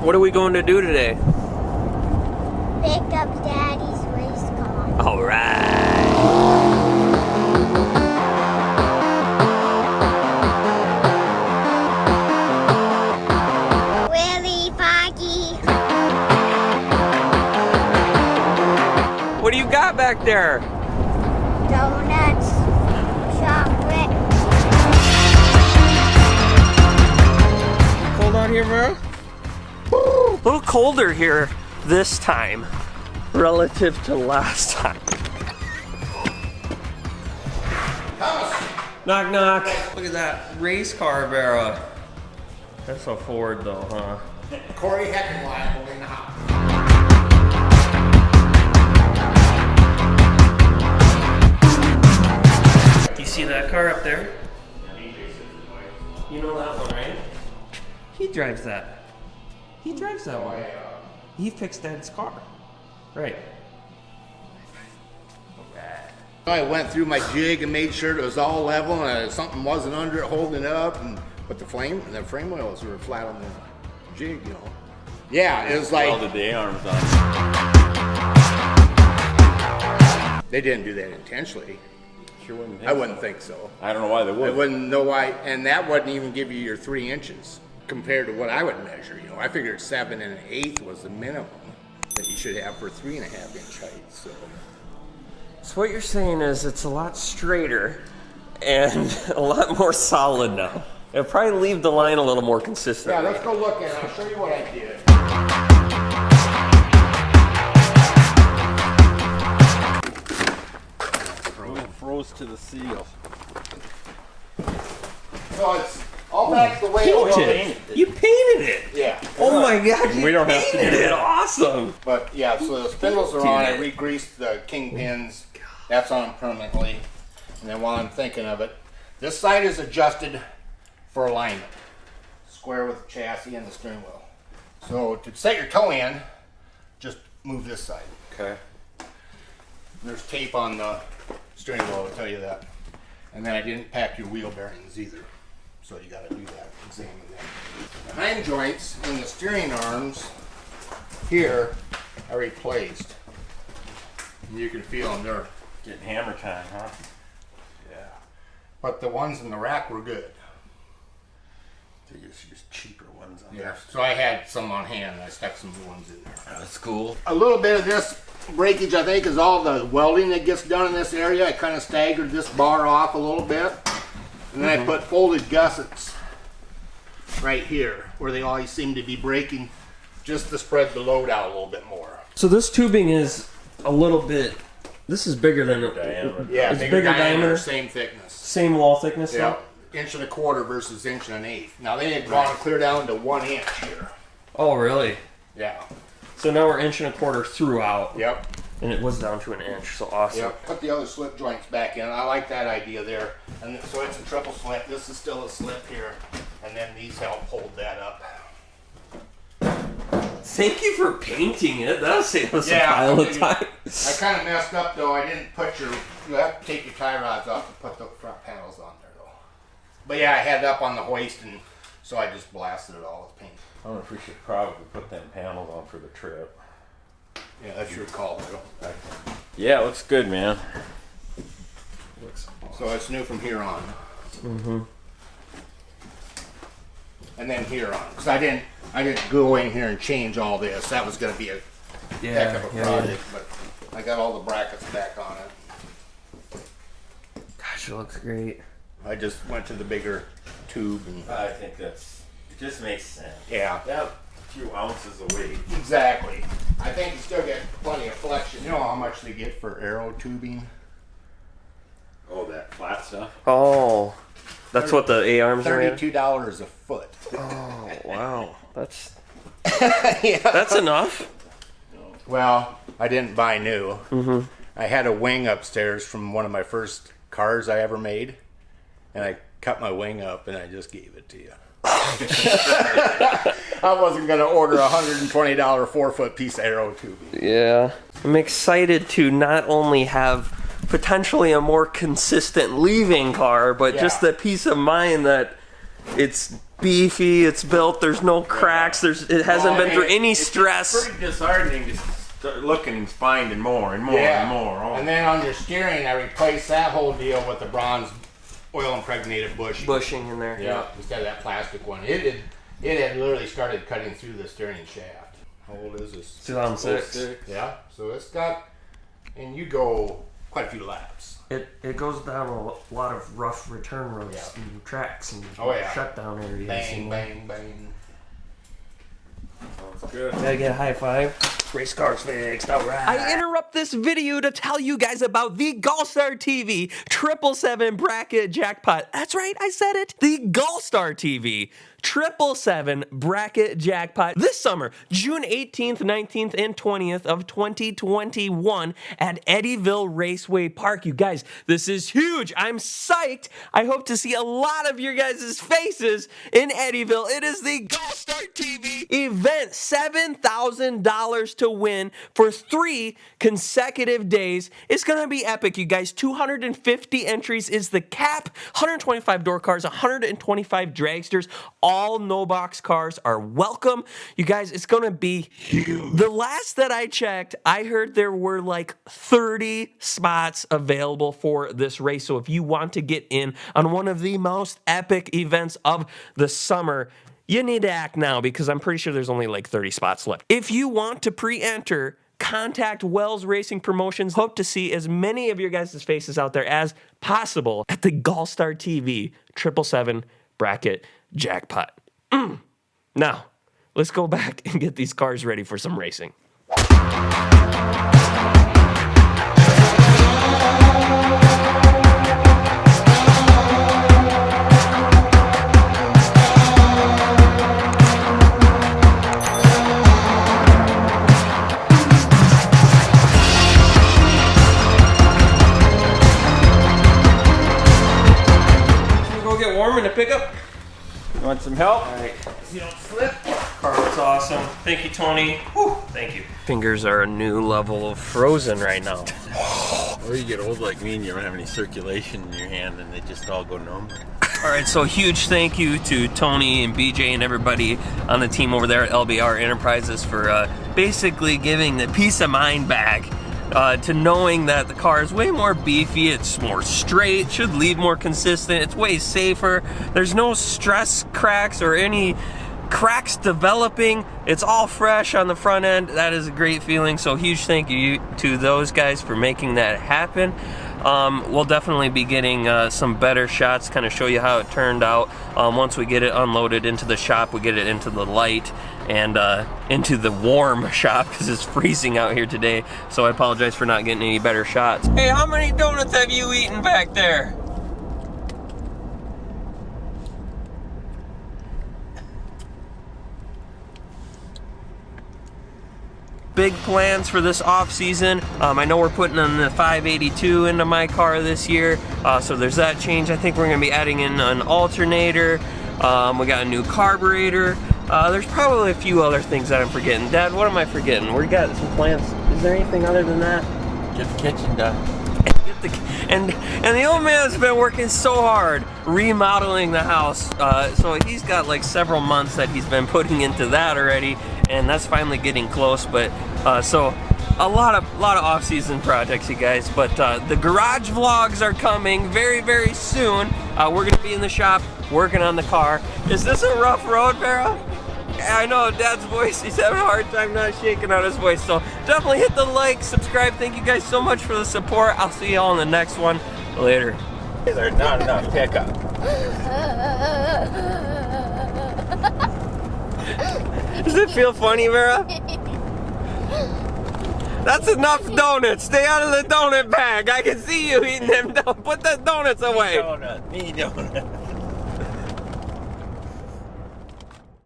What are we going to do today? Pick up Daddy's race car. All right. Willy Foggy. What do you got back there? Donuts. Chocolate. Cold out here, bro? A little colder here this time relative to last time. Knock, knock. Look at that race car, Vera. That's a Ford, though, huh? Corey Heckenwine will in the house. You see that car up there? You know that one, right? He drives that. He drives that one. He fixed Dad's car. Right. I went through my jig and made sure it was all level and something wasn't under it holding it up, but the frame oils were flat on the jig, you know. Yeah, it was like all the day arms on. They didn't do that intentionally. Sure wouldn't I wouldn't think so. I don't know why they would. I wouldn't know why, and that wouldn't even give you your 3 inches compared to what I would measure. You know, I figured 7 1/8 was the minimum that you should have for 3 1/2 inch height. So what you're saying is it's a lot straighter and a lot more solid now. It'll probably leave the line a little more consistent. Yeah, let's go look at it. I'll show you what I did. Froze to the seal. So it's all back the way it was. You painted it. Yeah. Oh my God! You We don't have to painted do it. that. Awesome. But yeah, so the spindles are on. I re-greased the kingpins. That's on permanently. And then while I'm thinking of it, this side is adjusted for alignment. Square with the chassis and the steering wheel. So to set your toe in, just move this side. Okay. There's tape on the steering wheel to tell you that. And then I didn't pack your wheel bearings either. So you gotta do that, examine that. The hind joints and the steering arms here I replaced. And you can feel them there. Getting hammer time, huh? Yeah. But the ones in the rack were good. They just use cheaper ones on Yeah. there. So I had some on hand and I stuck some new ones in there. That's cool. A little bit of this breakage, I think, is all the welding that gets done in this area. I kind of staggered this bar off a little bit. And then I put folded gussets right here where they always seem to be breaking, just to spread the load out a little bit more. So this tubing is a little bit. This is bigger than Diameter. Yeah, it's bigger diameter, same thickness. same wall thickness. Yeah, Now? 1.25 inches versus 1.125 inches. Now they had gone clear down to 1 inch here. Oh, really? Yeah. So now we're 1.25 inches throughout. Yep. And it was down to 1 inch. So awesome. Yep. Put the other slip joints back in. I like that idea there. And so it's a triple slip. This is still a slip here, and then these help hold that up. Thank you for painting it. That'll save us Yeah, a pile of I time. kind of messed up though. I didn't put you have to take your tie rods off and put the front panels on there though. But yeah, I had it up on the hoist, and so I just blasted it all with paint. I wonder if we should probably put them panels on for the trip. Yeah, that's your call, though. Yeah, it looks good, man. So it's new from here on. Mm-hmm. And then here on, because I didn't go in here and change all this. That was going to be a heck of a project, but I got all the brackets back on it. Gosh, it looks great. I just went to the bigger tube and I think it just makes sense. yeah, That few ounces of weight. exactly. I think you still get plenty of flexion. You know how much they get for aero tubing? Oh, that flat stuff? Oh, that's what the A-arms are made of? $32 a foot. Oh, wow. That's Yeah. that's enough. Well, I didn't buy new. Mm-hmm. I had a wing upstairs from one of my first cars I ever made, and I cut my wing up and I just gave it to you. I wasn't going to order a $120 4-foot piece of aero tubing. Yeah. I'm excited to not only have potentially a more consistent leaving car, but just the peace of mind that it's beefy. It's built. The's no cracks. It hasn't been through any stress. It's pretty disheartening to start looking and finding more and more and more. Oh. And then on your steering, I replaced that whole deal with the bronze oil impregnated bushing. Bushing in there. Yeah, instead of that plastic one. It had literally started cutting through the steering shaft. How old is this? 2006. Yeah, so it's got, and you go quite a few laps. It goes down a lot of rough return roads and tracks and shutdown areas. Bang, bang, bang. Sounds good. Gotta get a high five. Race cars fixed. All right. I interrupt this video to tell you guys about the GallStar TV 777 bracket jackpot. That's right, I said it. The GallStar TV 777 bracket jackpot this summer, June 18th, 19th, and 20th of 2021 at Eddyville Raceway Park. You guys, this is huge. I'm psyched. I hope to see a lot of your guys' faces in Eddyville. It is the GallStar TV event. $7,000 to win for 3 consecutive days. It's gonna be epic, you guys. 250 entries is the cap. 125 door cars, 125 dragsters. All no-box cars are welcome. You guys, it's gonna be huge. The last that I checked, I heard there were like 30 spots available for this race. So if you want to get in on one of the most epic events of the summer, you need to act now because I'm pretty sure there's only like 30 spots left. If you want to pre-enter, contact Wells Racing Promotions. Hope to see as many of your guys' faces out there as possible at the GallStar TV 777 bracket jackpot. Now, let's go back and get these cars ready for some racing. Get warm in the pickup. You want some help? All right. You don't slip. Car looks awesome. Thank you, Tony. Whew. Thank you. Fingers are a new level of frozen right now. Or you get old like me and you don't have any circulation in your hand and they just all go numb. All right, so huge thank you to Tony and BJ and everybody on the team over there at LBR Enterprises for basically giving the peace of mind back. To knowing that the car is way more beefy, it's more straight, should lead more consistent, it's way safer, there's no stress cracks or any cracks developing, it's all fresh on the front end. That is a great feeling, so huge thank you to those guys for making that happen. We'll definitely be getting some better shots, kind of show you how it turned out. Once we get it unloaded into the shop, we get it into the light and into the warm shop because it's freezing out here today. So I apologize for not getting any better shots. Hey, how many donuts have you eaten back there? Big plans for this off season. I know we're putting in the 582 into my car this year, so there's that change. I think we're gonna be adding in an alternator. We got a new carburetor. There's probably a few other things that I'm forgetting. Dad, what am I forgetting? We got some plans. Is there anything other than that? Get the kitchen done. And the old man's been working so hard remodeling the house, so he's got like several months that he's been putting into that already, and that's finally getting close. But so a lot of off-season projects, you guys. But the garage vlogs are coming very, very soon. We're gonna be in the shop working on the car. Is this a rough road, Vera? I know Dad's voice, he's having a hard time not shaking out his voice, so definitely hit the like, subscribe. Thank you guys so much for the support. I'll see y'all in the next one. Later. There's not enough pickup. Does it feel funny, Vera? That's enough donuts. Stay out of the donut bag. I can see you eating them. Put the donuts away. Me donut.